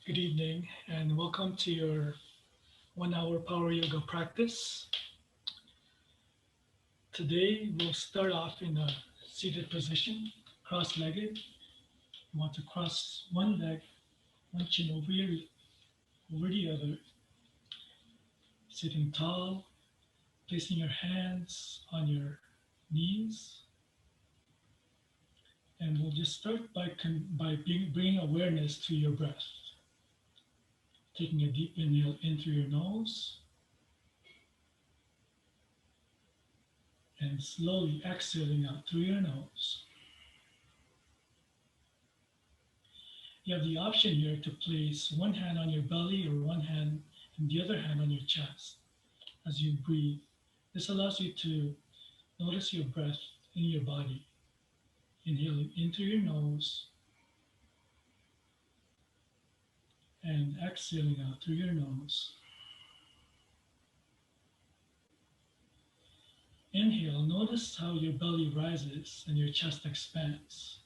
Good evening, and welcome to your 1 hour power yoga practice. Today, we'll start off in a seated position, cross legged. You want to cross one leg, one chin over the other, sitting tall, placing your hands on your knees. And we'll just start by bringing awareness to your breath. Taking a deep inhale in through your nose and slowly exhaling out through your nose. You have the option here to place one hand on your belly or one hand and the other hand on your chest as you breathe. This allows you to notice your breath in your body, inhaling in through your nose and exhaling out through your nose. Inhale, notice how your belly rises and your chest expands.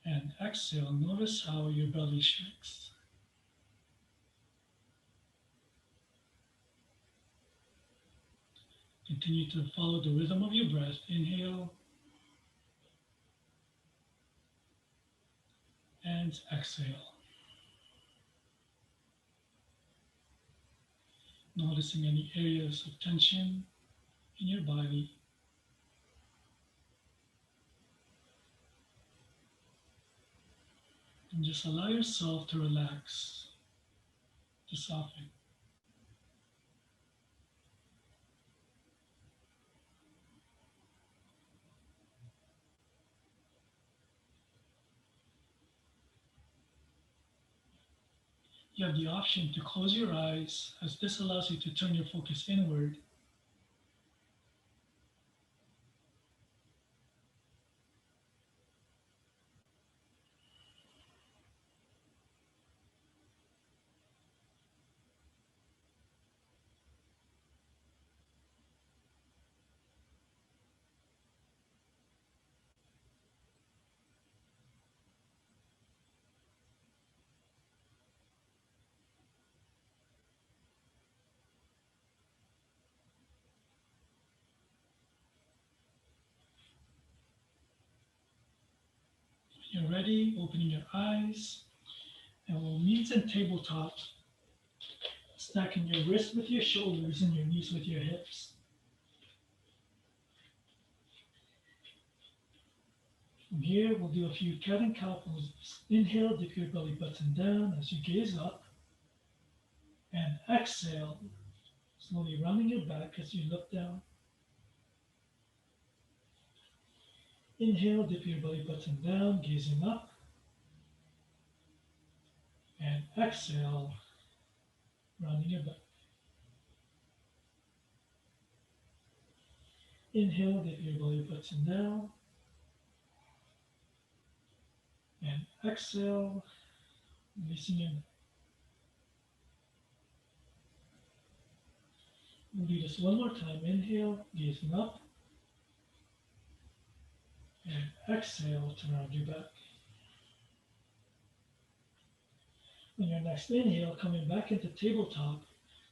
And exhale, notice how your belly shrinks. Continue to follow the rhythm of your breath. Inhale and exhale. Noticing any areas of tension in your body. And just allow yourself to relax, to soften. You have the option to close your eyes, as this allows you to turn your focus inward. When you're ready, opening your eyes, and we'll meet in tabletop, stacking your wrists with your shoulders and your knees with your hips. From here, we'll do a few cat and cow poses. Inhale, dip your belly button down as you gaze up. And exhale, slowly rounding your back as you look down. Inhale, dip your belly button down, gazing up. And exhale, rounding your back. Inhale, dip your belly button down. And exhale, releasing your neck. We'll do this one more time. Inhale, gazing up. And exhale to round your back. On your next inhale, coming back into tabletop,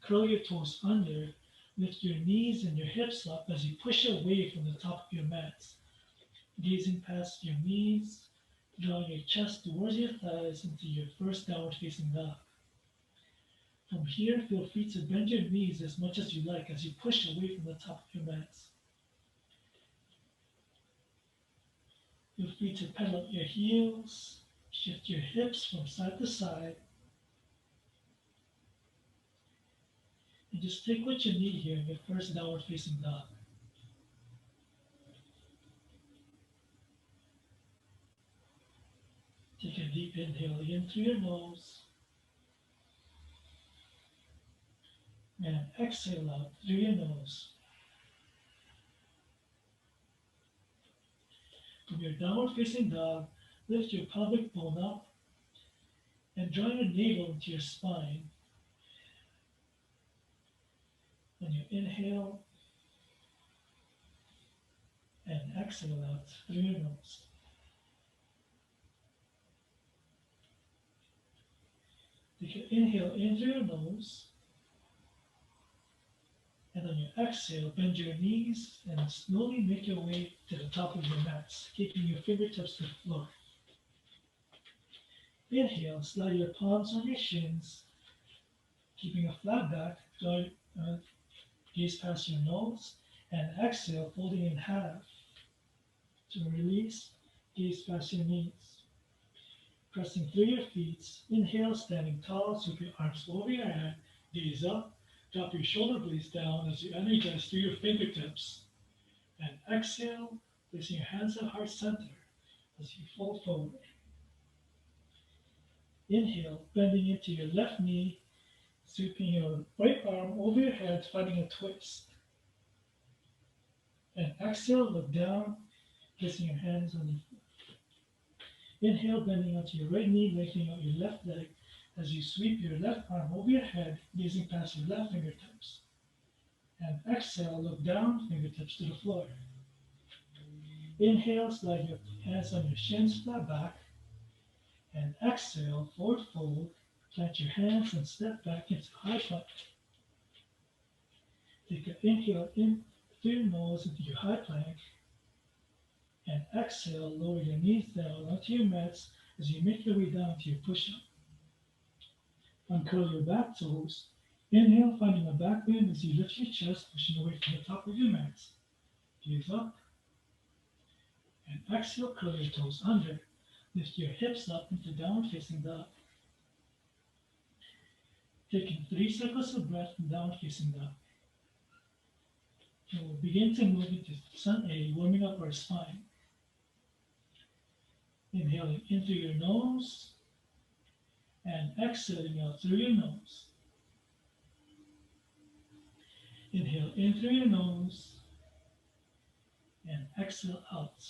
curl your toes under, lift your knees and your hips up as you push away from the top of your mat. Gazing past your knees, drawing your chest towards your thighs into your first downward facing dog. From here, feel free to bend your knees as much as you like as you push away from the top of your mat. Feel free to pedal up your heels, shift your hips from side to side, and just take what you need here in your first downward facing dog. Take a deep inhale in through your nose and exhale out through your nose. From your downward facing dog, lift your pelvic bone up and draw your navel into your spine. When you inhale and exhale out through your nose. Take an inhale in through your nose, and on your exhale, bend your knees and slowly make your way to the top of your mats, keeping your fingertips to the floor. Inhale, slide your palms on your shins, keeping a flat back, gaze past your nose, and exhale, folding in half. To release, gaze past your knees. Pressing through your feet, inhale, standing tall, sweep your arms over your head, gaze up, drop your shoulder blades down as you energize through your fingertips. And exhale, placing your hands at heart center as you fold forward. Inhale, bending into your left knee, sweeping your right arm over your head, finding a twist. And exhale, look down, placing your hands on the floor. Inhale, bending onto your right knee, lengthening out your left leg as you sweep your left arm over your head, gazing past your left fingertips. And exhale, look down, fingertips to the floor. Inhale, slide your hands on your shins, flat back. And exhale, forward fold, plant your hands and step back into high plank. Take an inhale in through your nose into your high plank. And exhale, lower your knees down onto your mats as you make your way down to your push-up. Uncurl your back toes. Inhale, finding a back bend as you lift your chest, pushing away from the top of your mats. Gaze up. And exhale, curl your toes under. Lift your hips up into down facing dog. Taking 3 cycles of breath from down facing dog. And we'll begin to move into Sun A, warming up our spine. Inhaling in through your nose and exhaling out through your nose. Inhale in through your nose and exhale out.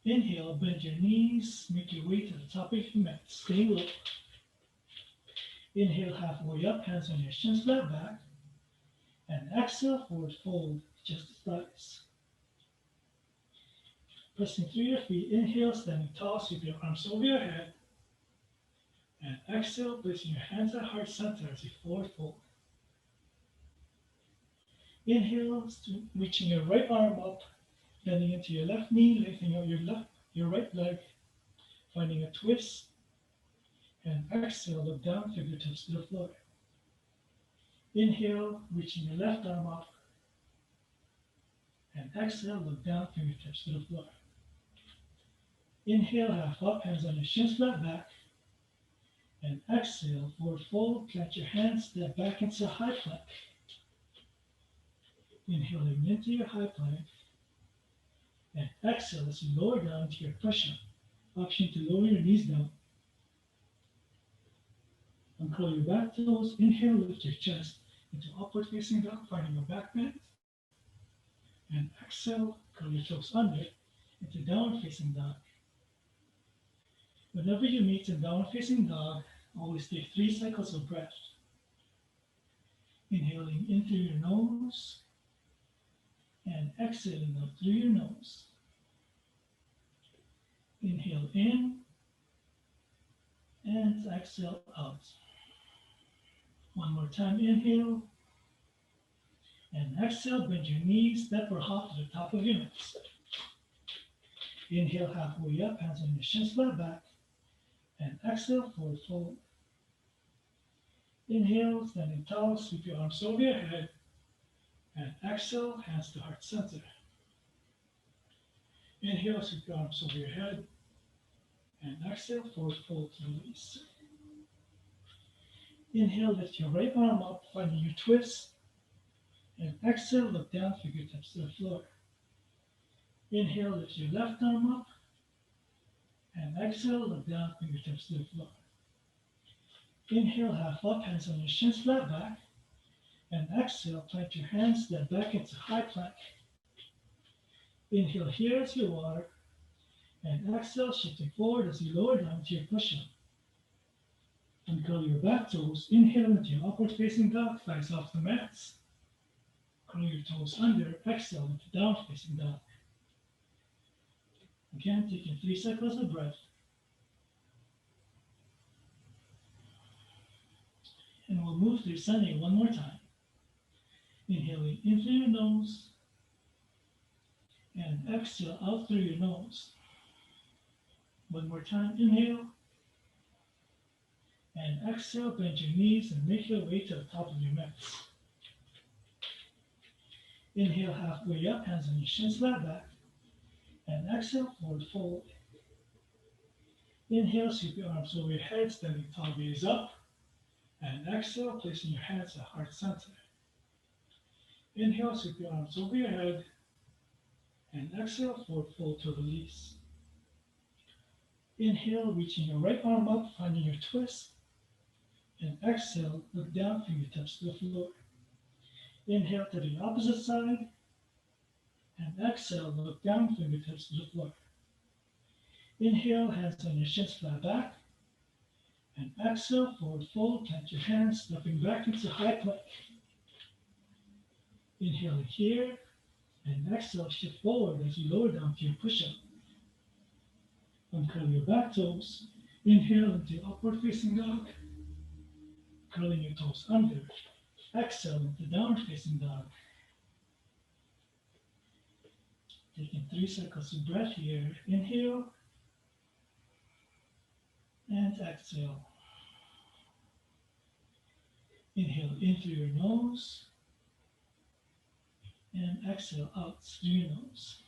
Inhale, bend your knees, make your way to the top of your mat, staying low. Inhale, halfway up, hands on your shins, flat back. And exhale, forward fold, just the thighs. Pressing through your feet, inhale, standing tall, sweep your arms over your head. And exhale, placing your hands at heart center as you forward fold. Inhale, reaching your right arm up, bending into your left knee, lengthening out your right leg, finding a twist. And exhale, look down, fingertips to the floor. Inhale, reaching your left arm up. And exhale, look down, fingertips to the floor. Inhale, half up, hands on your shins, flat back. And exhale, forward fold, plant your hands, step back into high plank. Inhaling into your high plank. And exhale as you lower down to your push-up. Option to lower your knees down. Uncurl your back toes. Inhale, lift your chest into upward facing dog, finding a back bend. And exhale, curl your toes under into downward facing dog. Whenever you meet in downward facing dog, always take 3 cycles of breath. Inhaling in through your nose and exhaling out through your nose. Inhale in and exhale out. One more time, inhale and exhale, bend your knees, step or hop to the top of your mat. Inhale, halfway up, hands on your shins, flat back, and exhale, forward fold. Inhale, standing tall, sweep your arms over your head, and exhale, hands to heart center. Inhale, sweep your arms over your head, and exhale, forward fold, release. Inhale, lift your right arm up, finding your twist, and exhale, look down, fingertips to the floor. Inhale, lift your left arm up, and exhale, look down, fingertips to the floor. Inhale, half up, hands on your shins, flat back, and exhale, plant your hands, step back into high plank. Inhale here as you water, and exhale, shifting forward as you lower down to your push-up. Uncurl your back toes, inhale into your upward facing dog, thighs off the mats. Curl your toes under, exhale into down facing dog. Again, taking 3 cycles of breath. And we'll move through Sunday one more time. Inhaling in through your nose and exhale out through your nose. One more time. Inhale and exhale. Bend your knees and make your way to the top of your mats. Inhale halfway up, hands on your shins, flat back. And exhale, forward fold. Inhale, sweep your arms over your head, standing tall, gaze up. And exhale, placing your hands at heart center. Inhale, sweep your arms over your head. And exhale, forward fold to release. Inhale, reaching your right arm up, finding your twist. And exhale, look down, fingertips to the floor. Inhale to the opposite side. And exhale, look down, fingertips to the floor. Inhale, hands on your shins, flat back. And exhale, forward fold, plant your hands, stepping back into high plank. Inhale here, and exhale, shift forward as you lower down to your push-up. Uncurl your back toes. Inhale into upward facing dog. Curling your toes under. Exhale into downward facing dog. Taking 3 cycles of breath here. Inhale. And exhale. Inhale in through your nose. And exhale out through your nose.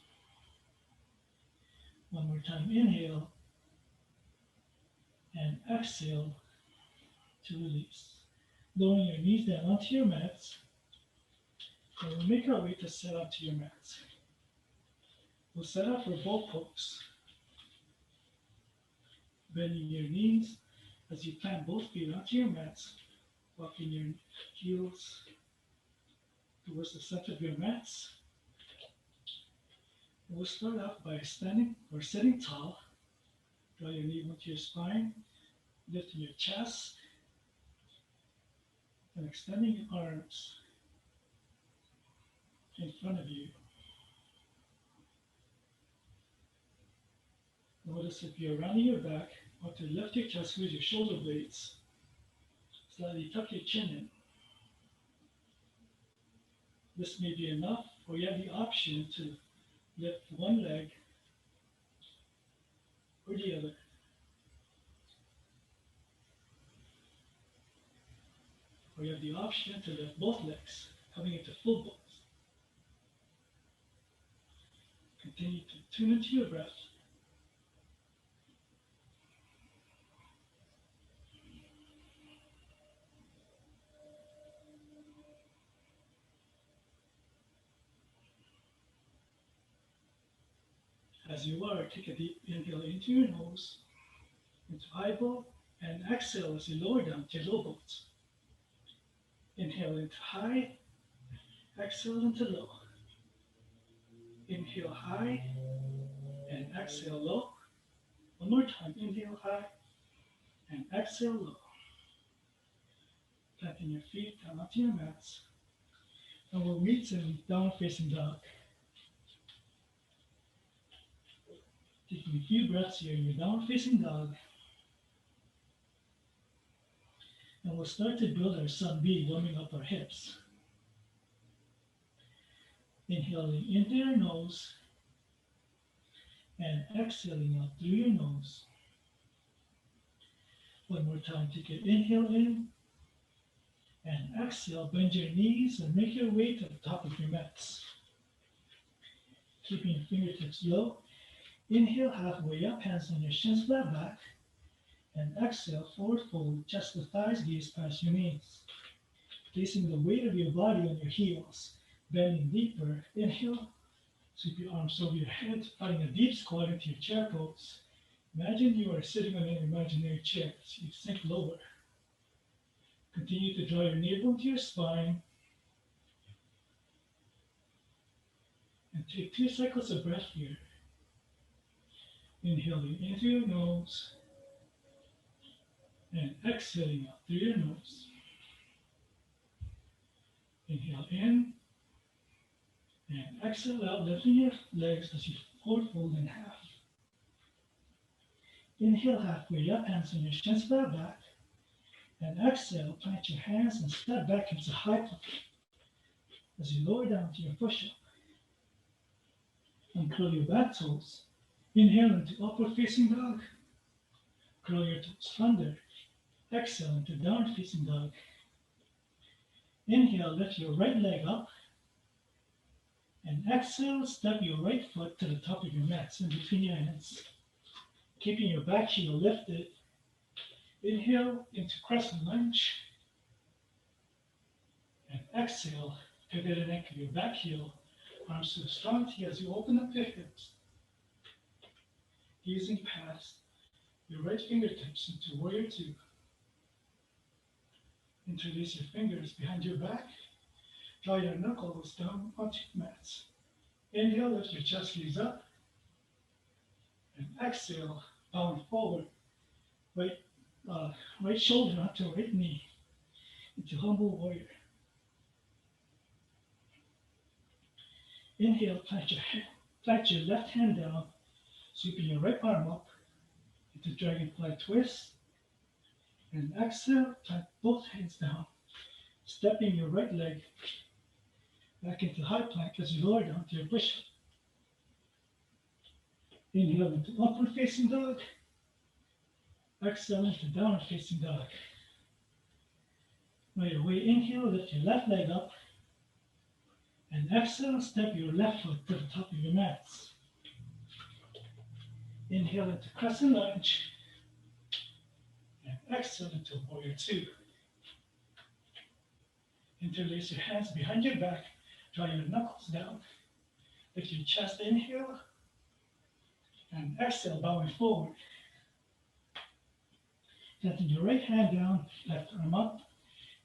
One more time. Inhale. And exhale to release. Lowering your knees down onto your mats. And we'll make our way to set up to your mats. We'll set up for both pose. Bending your knees as you plant both feet onto your mats, walking your heels towards the center of your mats. We'll start off by standing or sitting tall. Draw your knee onto your spine, lifting your chest, and extending your arms in front of you. Notice if you're rounding your back, or to lift your chest with your shoulder blades. Slightly tuck your chin in. This may be enough, or you have the option to lift one leg or the other. Or you have the option to lift both legs, coming into full boat. Continue to tune into your breath. As you are, take a deep inhale into your nose, into high boat, and exhale as you lower down to low boat. Inhale into high, exhale into low. Inhale high, and exhale low. One more time, inhale high, and exhale low. Planting your feet down onto your mats, and we'll meet in downward facing dog. Taking a few breaths here in your downward facing dog. And we'll start to build our sun B, warming up our hips. Inhaling in through your nose and exhaling out through your nose. One more time, take an inhale in and exhale. Bend your knees and make your way to the top of your mats. Keeping your fingertips low. Inhale halfway up, hands on your shins, flat back. And exhale, forward fold, chest to thighs, gaze past your knees. Placing the weight of your body on your heels, bending deeper. Inhale, sweep your arms over your head, finding a deep squat into your chair pose. Imagine you are sitting on an imaginary chair as you sink lower. Continue to draw your navel into your spine. And take 2 cycles of breath here. Inhaling in through your nose and exhaling out through your nose. Inhale in and exhale out, lifting your legs as you forward fold in half. Inhale halfway up, hands on your shins, flat back. And exhale, plant your hands and step back into high plank as you lower down to your push-up. And curl your back toes. Inhale into upward facing dog. Curl your toes under. Exhale into downward facing dog. Inhale, lift your right leg up. And exhale, step your right foot to the top of your mat in between your hands. Keeping your back heel lifted. Inhale into crescent lunge. And exhale, pivot and anchor your back heel. Arms to the strong T as you open up your hips. Gazing past your right fingertips into warrior two. Interlace your fingers behind your back. Draw your knuckles down onto your mats. Inhale, lift your chest gaze up. And exhale, bowing forward. Right shoulder onto right knee. Into humble warrior. Inhale, plant your left hand down, sweeping your right arm up into dragonfly twist. And exhale, plant both hands down, stepping your right leg back into high plank as you lower down to your push-up. Inhale into upward facing dog. Exhale into downward facing dog. Right away, inhale, lift your left leg up. And exhale, step your left foot to the top of your mats. Inhale into crescent lunge. And exhale into warrior two. Interlace your hands behind your back. Draw your knuckles down. Lift your chest, inhale. And exhale, bowing forward. Planting your right hand down, left arm up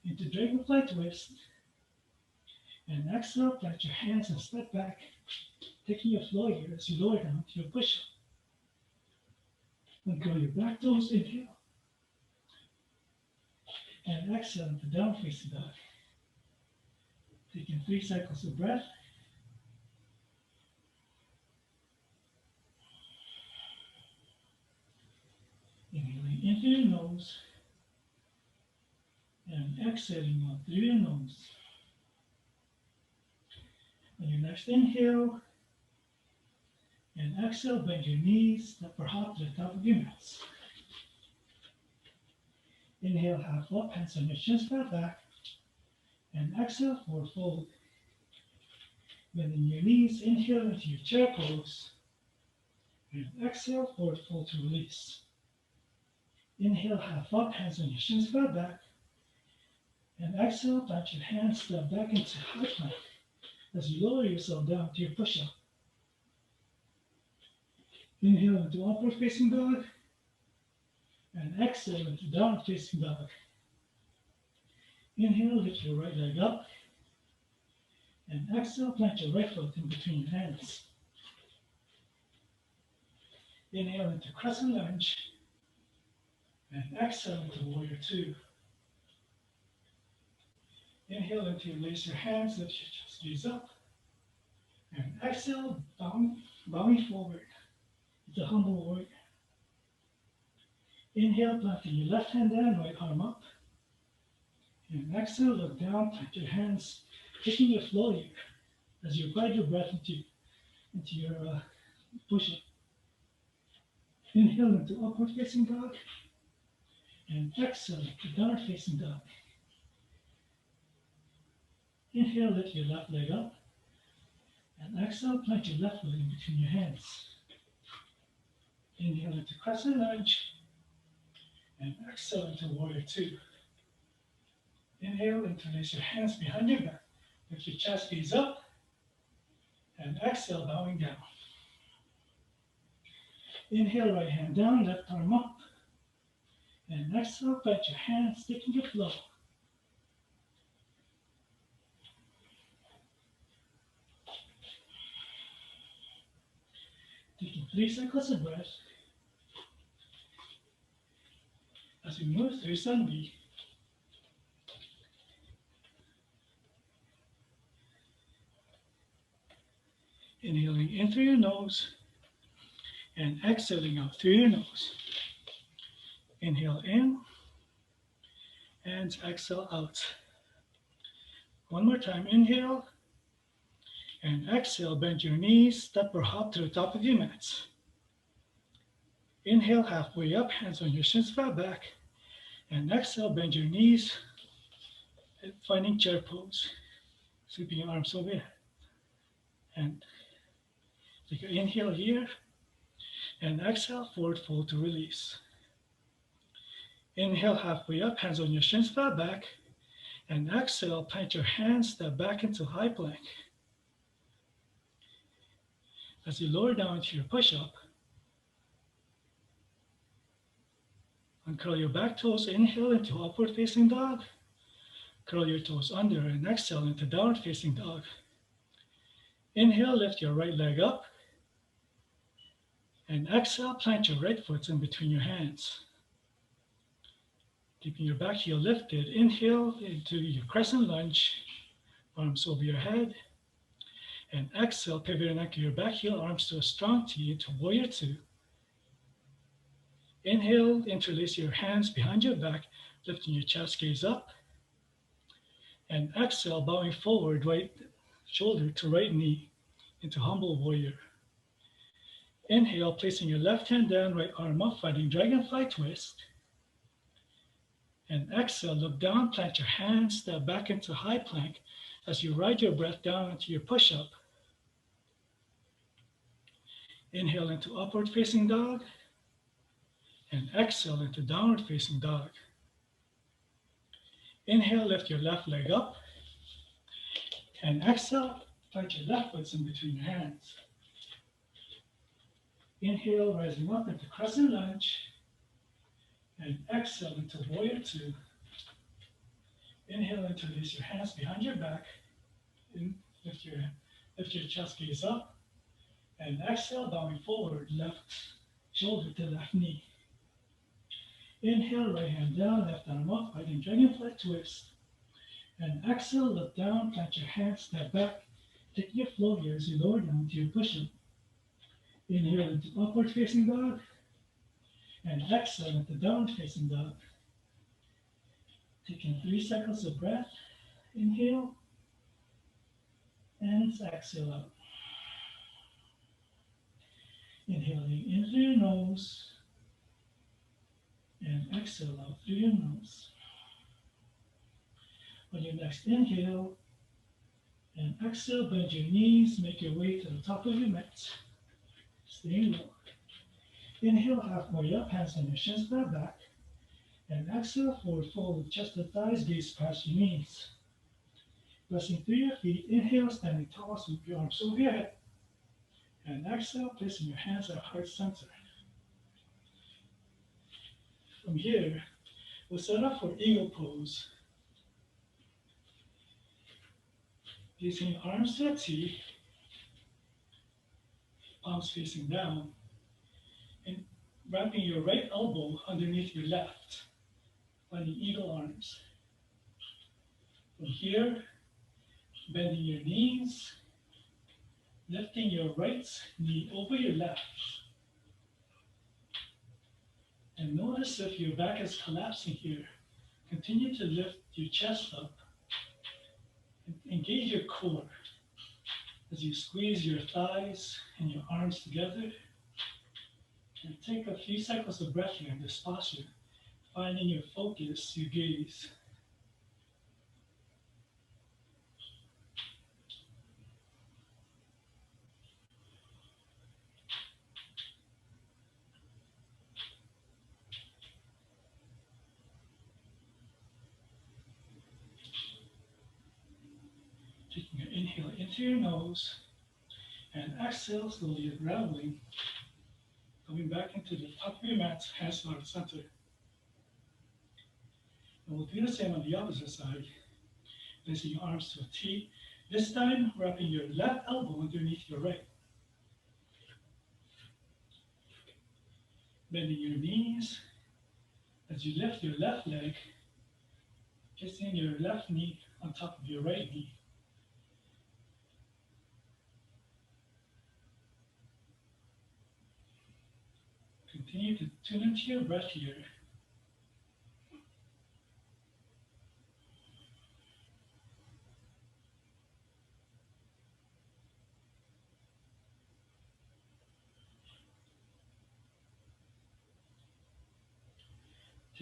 into dragonfly twist. And exhale, plant your hands and step back, taking your flow here as you lower down to your push-up. And curl your back toes, inhale. And exhale into down facing dog. Taking 3 cycles of breath. Inhaling in through your nose. And exhaling out through your nose. On your next inhale and exhale, bend your knees, step or hop to the top of your mats. Inhale, half up, hands on your shins, flat back. And exhale, forward fold. Bending your knees, inhale into your chair pose. And exhale, forward fold to release. Inhale, half up, hands on your shins, flat back. And exhale, plant your hands, step back into high plank as you lower yourself down to your push-up. Inhale into upward facing dog. And exhale into downward facing dog. Inhale, lift your right leg up. And exhale, plant your right foot in between your hands. Inhale into crescent lunge. And exhale into warrior two. Inhale into release your hands, lift your chest gaze up. And exhale, bowing forward. It's a humble warrior. Inhale, planting your left hand down, right arm up. And exhale, look down, plant your hands, taking your flow here as you guide your breath into your push-up. Inhale into upward facing dog. And exhale into downward facing dog. Inhale, lift your left leg up. And exhale, plant your left foot in between your hands. Inhale into crescent lunge. And exhale into warrior two. Inhale, interlace your hands behind your back. Lift your chest gaze up. And exhale, bowing down. Inhale, right hand down, left arm up. And exhale, plant your hands, taking your flow. Taking 3 cycles of breath as we move through sun B. Inhaling in through your nose and exhaling out through your nose. Inhale in and exhale out. One more time, inhale and exhale, bend your knees, step or hop to the top of your mat. Inhale halfway up, hands on your shins flat back, and exhale, bend your knees, finding chair pose, sweeping your arms over your head. And take an inhale here, and exhale, forward fold to release. Inhale halfway up, hands on your shins flat back, and exhale, plant your hands, step back into high plank. As you lower down to your push-up, uncurl your back toes, inhale into upward facing dog, curl your toes under and exhale into downward facing dog. Inhale, lift your right leg up, and exhale, plant your right foot in between your hands. Keeping your back heel lifted, inhale into your crescent lunge, arms over your head, and exhale, pivot your neck to your back heel, arms to a strong T into warrior two. Inhale, interlace your hands behind your back, lifting your chest gaze up. And exhale, bowing forward, right shoulder to right knee into humble warrior. Inhale, placing your left hand down, right arm up, finding dragonfly twist. And exhale, look down, plant your hands, step back into high plank as you ride your breath down into your push-up. Inhale into upward facing dog, and exhale into downward facing dog. Inhale, lift your left leg up, and exhale, plant your left foot in between your hands. Inhale, rising up into crescent lunge, and exhale into warrior two. Inhale, interlace your hands behind your back, and lift your chest gaze up, and exhale, bowing forward, left shoulder to left knee. Inhale, right hand down, left arm up, finding dragonfly twist. And exhale, look down, plant your hands, step back, take your flow here as you lower down to your push-up. Inhale into upward facing dog, and exhale into downward facing dog. Taking 3 cycles of breath, inhale, and exhale out. Inhaling in through your nose, and exhale out through your nose. On your next inhale and exhale, bend your knees, make your way to the top of your mat. Staying low. Inhale halfway up, hands on your shins, flat back. And exhale, forward fold with chest and thighs, gaze past your knees. Pressing through your feet, inhale, standing tall, sweep your arms over your head. And exhale, placing your hands at heart center. From here, we'll set up for eagle pose. Placing your arms to a T, palms facing down, and wrapping your right elbow underneath your left, finding eagle arms. From here, bending your knees, lifting your right knee over your left. And notice if your back is collapsing here, continue to lift your chest up and engage your core as you squeeze your thighs and your arms together. And take a few cycles of breath here in this posture, finding your focus, your gaze. Taking an inhale into your nose, and exhale, slowly unraveling, coming back into the top of your mat, hands to the center. And we'll do the same on the opposite side, placing your arms to a T, this time wrapping your left elbow underneath your right. Bending your knees as you lift your left leg, kissing your left knee on top of your right knee. Continue to tune into your breath here.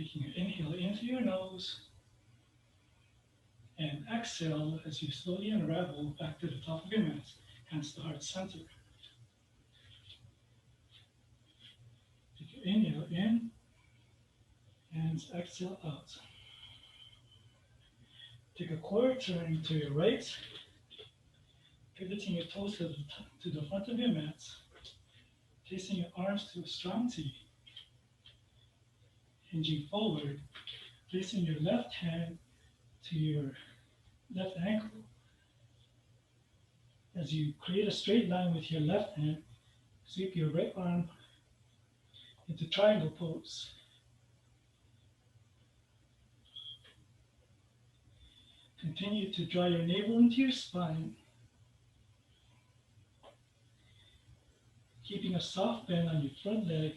Taking your inhale in through your nose and exhale as you slowly unravel back to the top of your mat, hands to heart center. Take your inhale in, hands exhale out. Take a quarter turn to your right, pivoting your toes to the front of your mat, placing your arms to a strong T, hinging forward, placing your left hand to your left ankle. As you create a straight line with your left hand, sweep your right arm into triangle pose. Continue to draw your navel into your spine, keeping a soft bend on your front leg,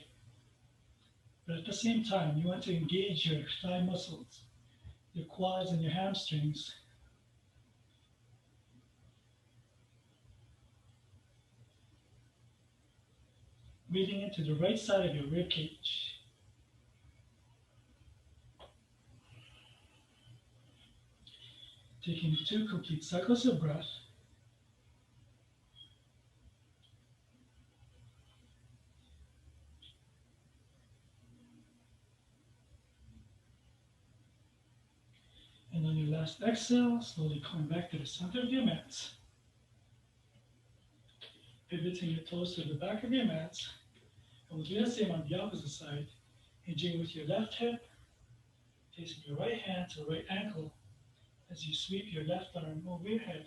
but at the same time, you want to engage your thigh muscles, your quads and your hamstrings. Breathing into the right side of your rib cage. Taking 2 complete cycles of breath. And on your last exhale, slowly coming back to the center of your mat. Pivoting your toes to the back of your mat. And we'll do the same on the opposite side. Hinging with your left hip, placing your right hand to the right ankle as you sweep your left arm over your head.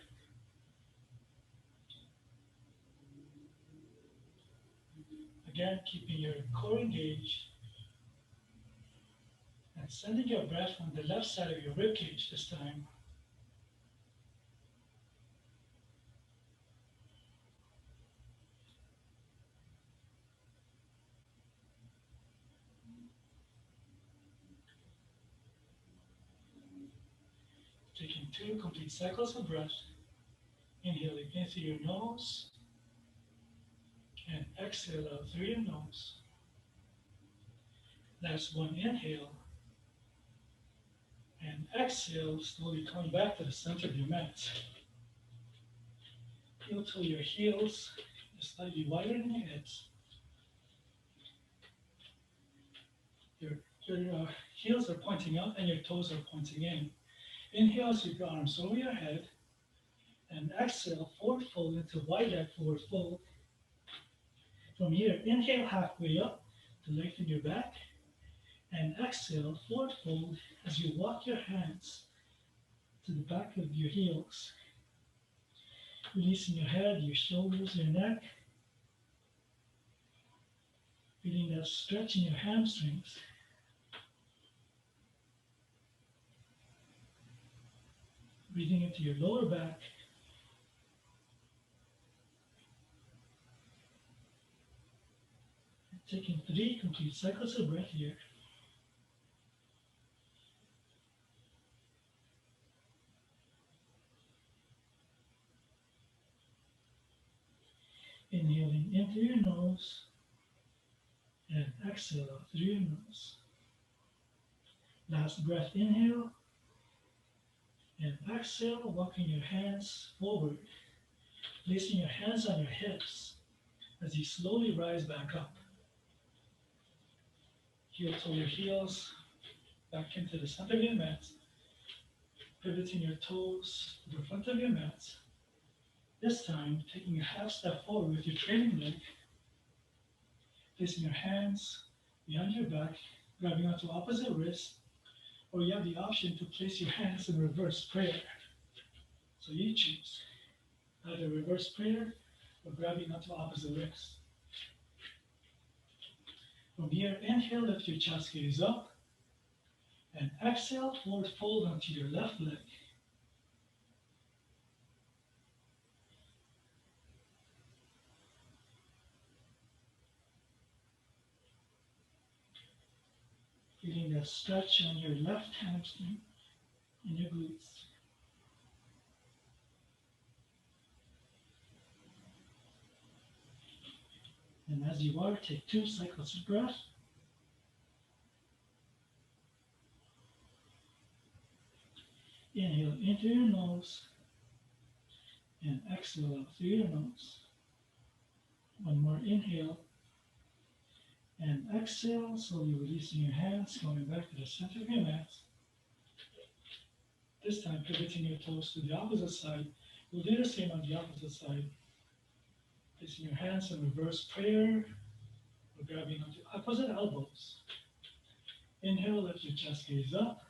Again, keeping your core engaged and sending your breath from the left side of your rib cage this time. Taking 2 complete cycles of breath, inhaling in through your nose and exhale out through your nose. Last one, inhale and exhale, slowly coming back to the center of your mat. Feel till your heels are slightly wider than your hips. Your heels are pointing out and your toes are pointing in. Inhale, sweep your arms over your head, and exhale, forward fold into wide leg forward fold. From here, inhale halfway up to lengthen your back, and exhale, forward fold as you walk your hands to the back of your heels. Releasing your head, your shoulders, your neck. Feeling that stretch in your hamstrings. Breathing into your lower back. And taking 3 complete cycles of breath here. Inhaling in through your nose and exhale out through your nose. Last breath, inhale and exhale, walking your hands forward, placing your hands on your hips as you slowly rise back up. Heel toe your heels back into the center of your mat, pivoting your toes to the front of your mat. This time, taking a half step forward with your trailing leg, placing your hands behind your back, grabbing onto opposite wrist, or you have the option to place your hands in reverse prayer. So you choose either reverse prayer or grabbing onto opposite wrist. From here, inhale, lift your chest gaze up, and exhale, forward fold onto your left leg. Feeling that stretch on your left hamstring and your glutes. And as you are, take 2 cycles of breath. Inhale into your nose and exhale out through your nose. One more inhale and exhale, slowly releasing your hands, coming back to the center of your mat. This time, pivoting your toes to the opposite side. We'll do the same on the opposite side. Placing your hands in reverse prayer, or grabbing onto opposite elbows. Inhale, lift your chest gaze up.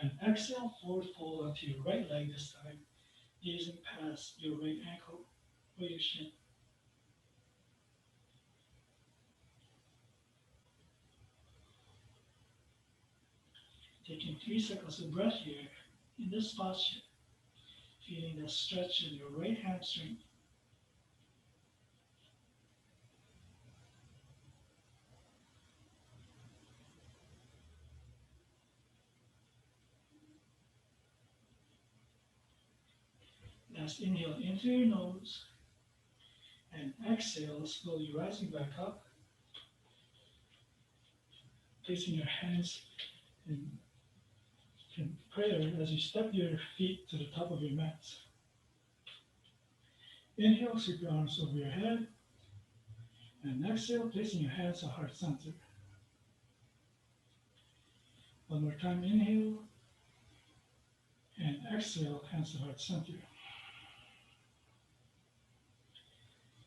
And exhale, forward fold onto your right leg this time, gazing past your right ankle or your shin. Taking 3 cycles of breath here in this posture, feeling that stretch in your right hamstring. Last inhale into your nose and exhale, slowly rising back up, placing your hands in prayer as you step your feet to the top of your mat. Inhale, sweep your arms over your head, and exhale, placing your hands at heart center. One more time, inhale, and exhale, hands to heart center.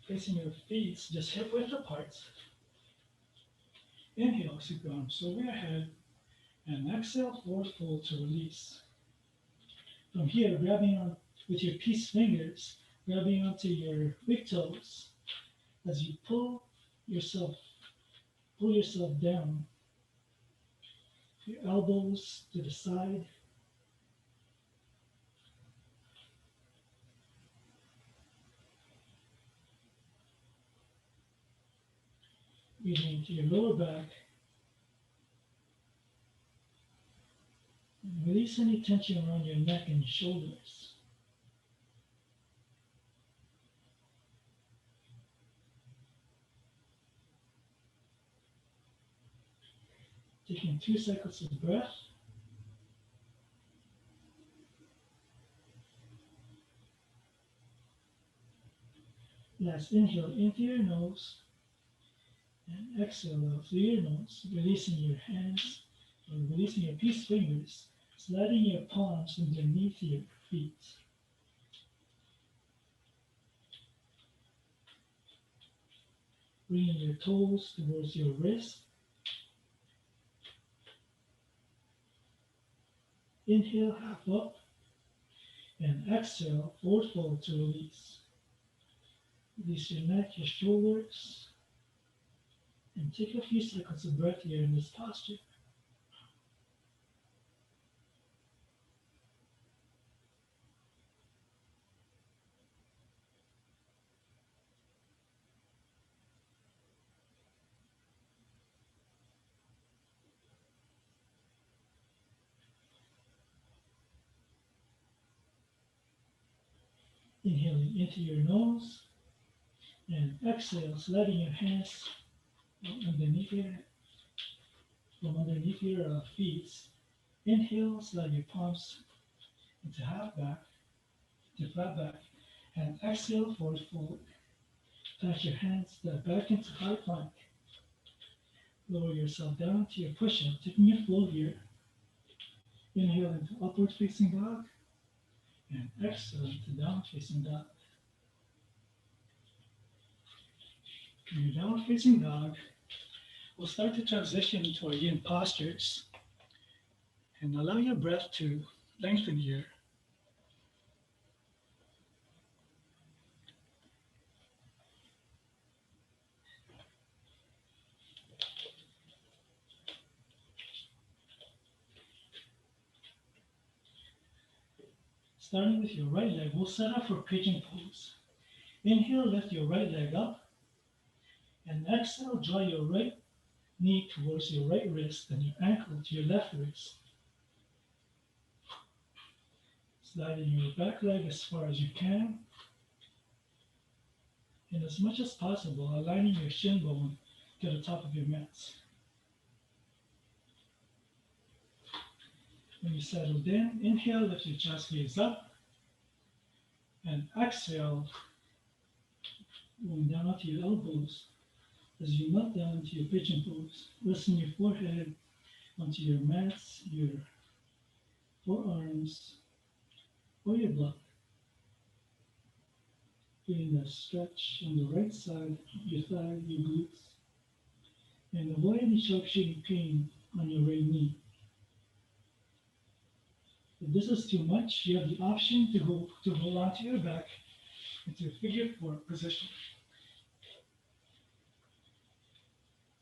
Placing your feet just hip width apart. Inhale, sweep your arms over your head, and exhale, forward fold to release. From here, grabbing on with your peace fingers, grabbing onto your big toes as you pull yourself down. Your elbows to the side. Breathing into your lower back. And release any tension around your neck and your shoulders. Taking 2 cycles of breath. Last inhale into your nose and exhale out through your nose, releasing your hands or releasing your peace fingers, sliding your palms underneath your feet. Bringing your toes towards your wrist. Inhale, half up, and exhale, forward fold to release. Release your neck, your shoulders, and take a few seconds of breath here in this posture. Inhaling into your nose, and exhale, sliding your hands from underneath your feet. Inhale, slide your palms into half back, to flat back, and exhale, forward fold. Pass your hands step back into high plank. Lower yourself down to your push-up, taking your flow here. Inhale into upward facing dog, and exhale into downward facing dog. In your downward facing dog, we'll start to transition into our yin postures and allow your breath to lengthen here. Starting with your right leg, we'll set up for pigeon pose. Inhale, lift your right leg up, and exhale, draw your right knee towards your right wrist and your ankle to your left wrist. Sliding your back leg as far as you can, and as much as possible, aligning your shin bone to the top of your mat. When you settle in, inhale, lift your chest gaze up, and exhale, going down onto your elbows as you melt down into your pigeon pose. Resting your forehead onto your mats, your forearms, or your block. Feeling that stretch on the right side of your thigh, your glutes, and avoid any sharp shooting pain on your right knee. If this is too much, you have the option to hold onto your back into a figure four position.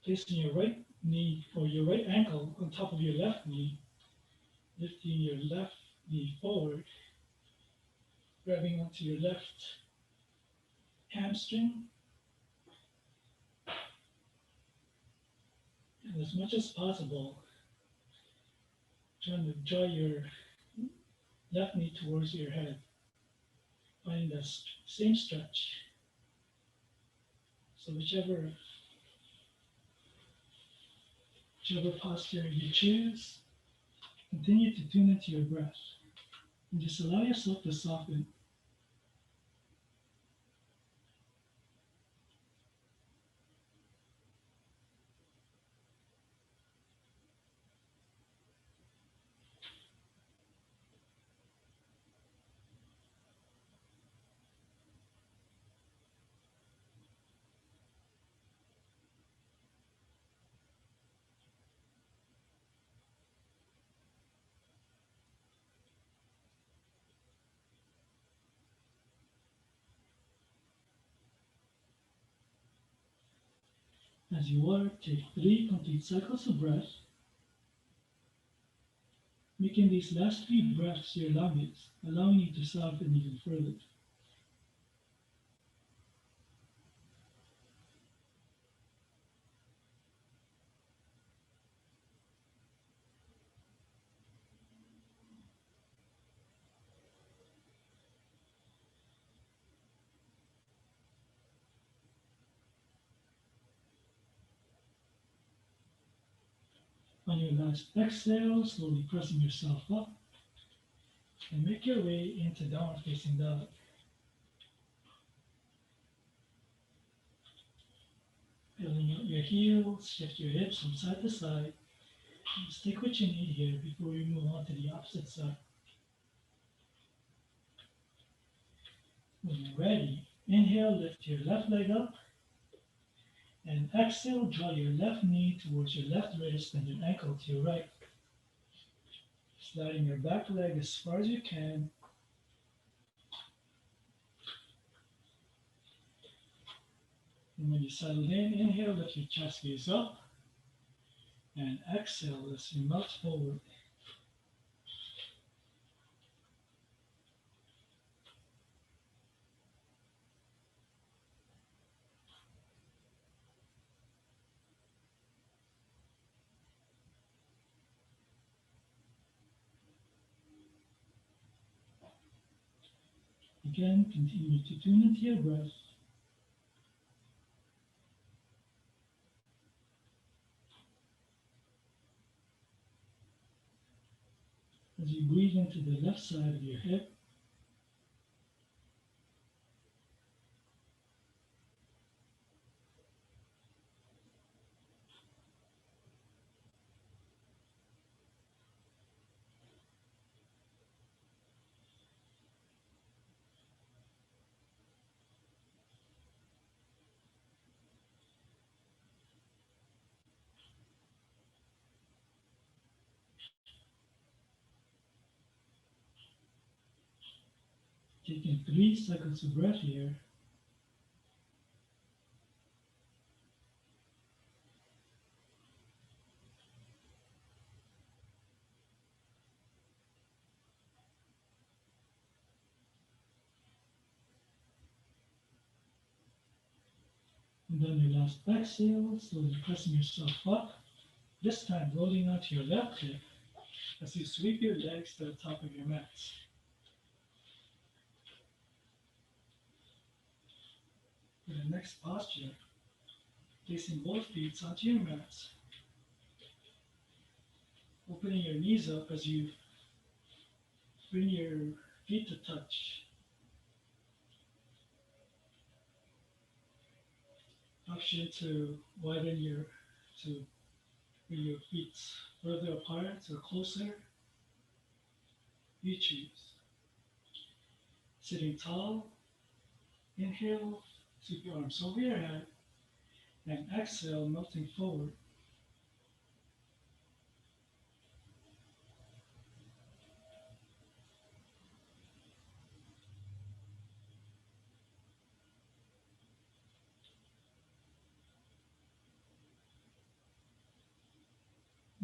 Placing your right knee or your right ankle on top of your left knee, lifting your left knee forward, grabbing onto your left hamstring, and as much as possible, trying to draw your left knee towards your head, finding that same stretch. So whichever posture you choose, continue to tune into your breath and just allow yourself to soften. As you work, take 3 complete cycles of breath, making these last 3 breaths your longest, allowing you to soften even further. On your last exhale, slowly pressing yourself up and make your way into downward facing dog. Peeling out your heels, shift your hips from side to side. Just take what you need here before we move on to the opposite side. When you're ready, inhale, lift your left leg up, and exhale, draw your left knee towards your left wrist and your ankle to your right. Sliding your back leg as far as you can. And when you settle in, inhale, lift your chest gaze up, and exhale as you melt forward. Again, continue to tune into your breath. As you breathe into the left side of your hip, taking 3 cycles of breath here. And then your last exhale, slowly pressing yourself up, this time rolling onto your left hip as you sweep your legs to the top of your mats. For the next posture, placing both feet onto your mats, opening your knees up as you Bring your feet to touch. Option to widen your to bring your feet further apart or closer. You choose. Sitting tall, inhale, sweep your arms over your head, and exhale, melting forward.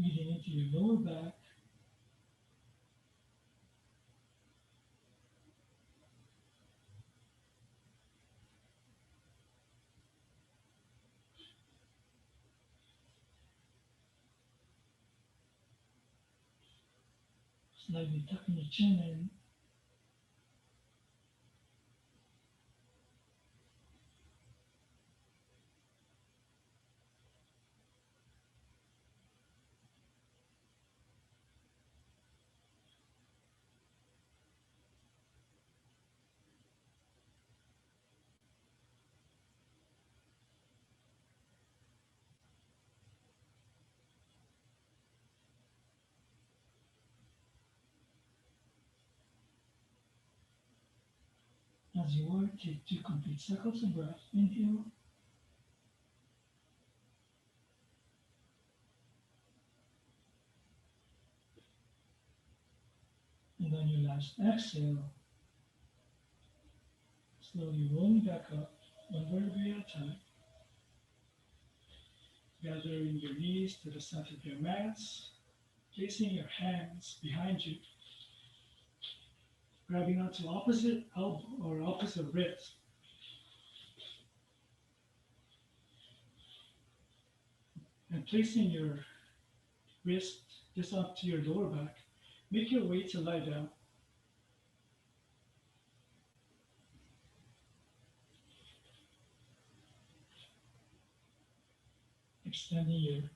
Breathing into your lower back, slightly tucking your chin in, as you work, take 2 complete cycles of breath. Inhale, and on your last exhale, slowly rolling back up, one vertebrae at a time, gathering your knees to the center of your mats, placing your hands behind you, grabbing onto opposite elbow or opposite wrist, and placing your wrist just up to your lower back. Make your way to lie down. Extending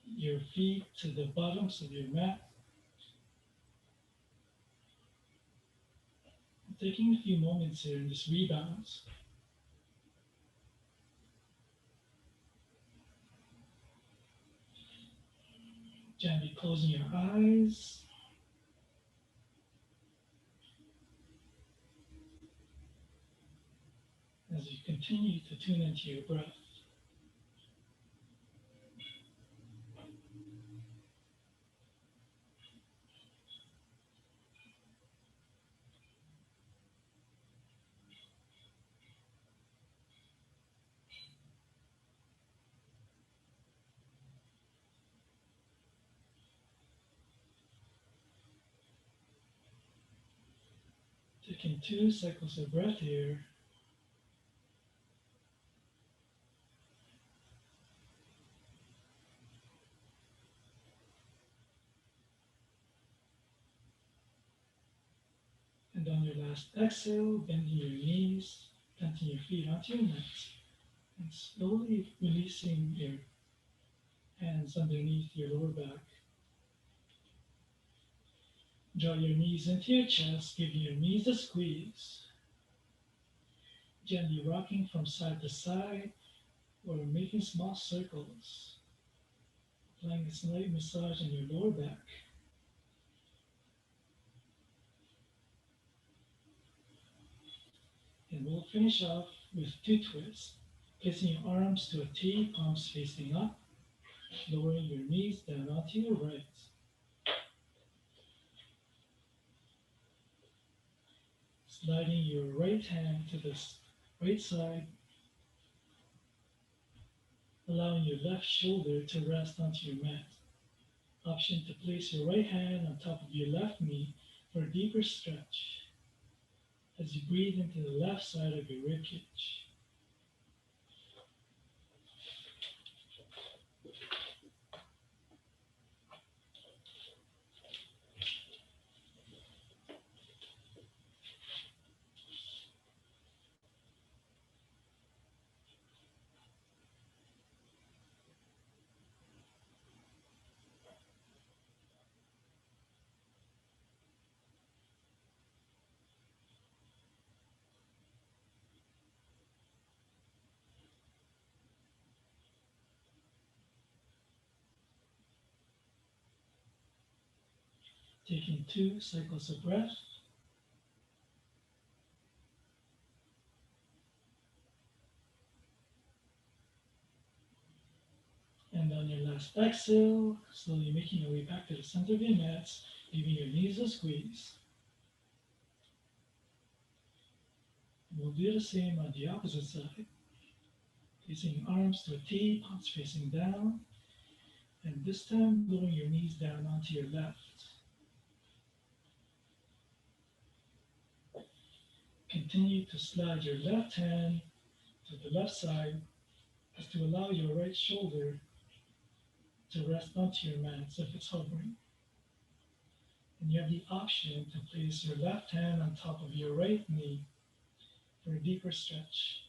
your feet to the bottoms of your mat. Taking a few moments here in this rebalance. Gently closing your eyes. As you continue to tune into your breath. Taking 2 cycles of breath here. And on your last exhale, bending your knees, planting your feet onto your mats, and slowly releasing your hands underneath your lower back. Draw your knees into your chest, giving your knees a squeeze. Gently rocking from side to side or making small circles. Applying a slight massage on your lower back. And we'll finish off with 2 twists. Placing your arms to a T, palms facing up, lowering your knees down onto your right. Sliding your right hand to the right side, allowing your left shoulder to rest onto your mat. Option to place your right hand on top of your left knee for a deeper stretch as you breathe into the left side of your ribcage. Taking 2 cycles of breath. And on your last exhale, slowly making your way back to the center of your mats, giving your knees a squeeze. We'll do the same on the opposite side. Placing arms to a T, palms facing down, and this time lowering your knees down onto your left. Continue to slide your left hand to the left side as to allow your right shoulder to rest onto your mats if it's hovering. And you have the option to place your left hand on top of your right knee for a deeper stretch.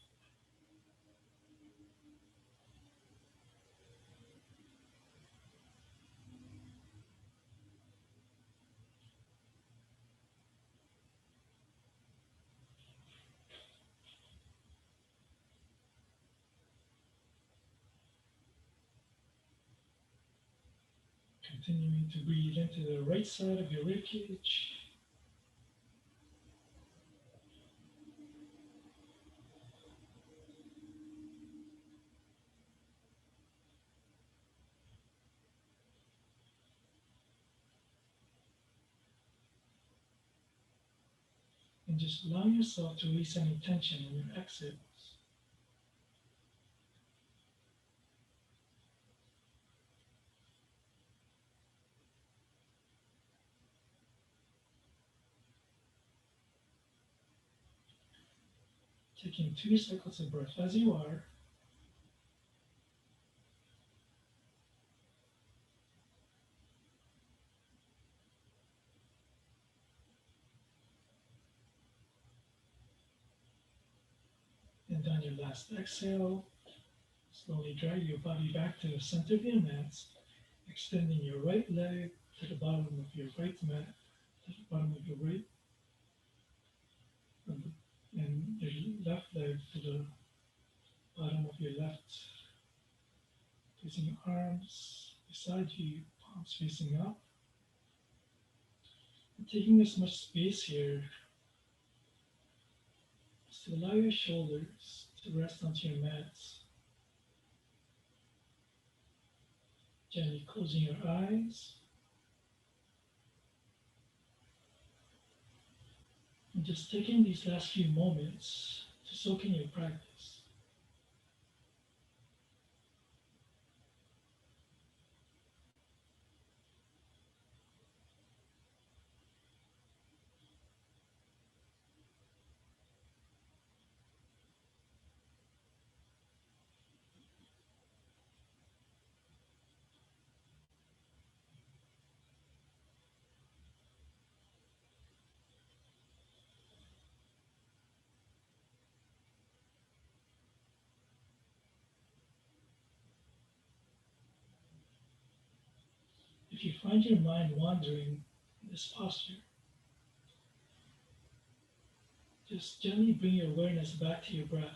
Continuing to breathe into the right side of your ribcage. And just allow yourself to release any tension in your exhales. Taking 2 cycles of breath as you are. And on your last exhale, slowly drag your body back to the center of your mats, extending your right leg to the bottom of your right mat, to the bottom of your right, and your left leg to the bottom of your left. Placing your arms beside you, palms facing up. And taking as much space here as to allow your shoulders to rest onto your mats. Gently closing your eyes. And just taking these last few moments to soak in your practice. If you find your mind wandering in this posture, just gently bring your awareness back to your breath.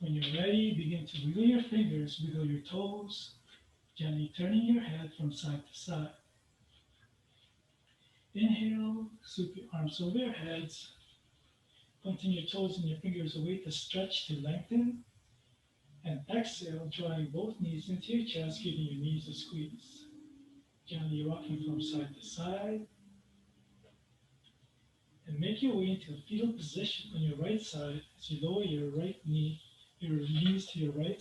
When you're ready, begin to wiggle your fingers, wiggle your toes, gently turning your head from side to side. Inhale, sweep your arms over your heads, pointing your toes and your fingers away to stretch to lengthen. And exhale, drawing both knees into your chest, giving your knees a squeeze. Gently rocking from side to side. And make your way into a fetal position on your right side as you lower your right knee, your knees to your right,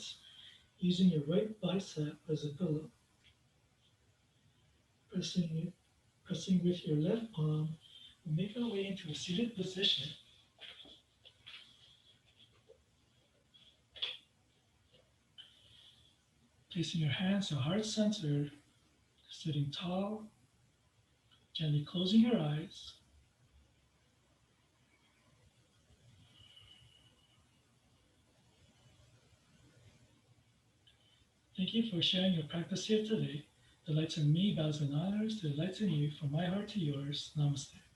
using your right bicep as a pillow. Pressing with your left palm, we make our way into a seated position. Placing your hands to heart center, sitting tall, gently closing your eyes. Thank you for sharing your practice here today. The lights in me bows in honors to the lights in you from my heart to yours. Namaste.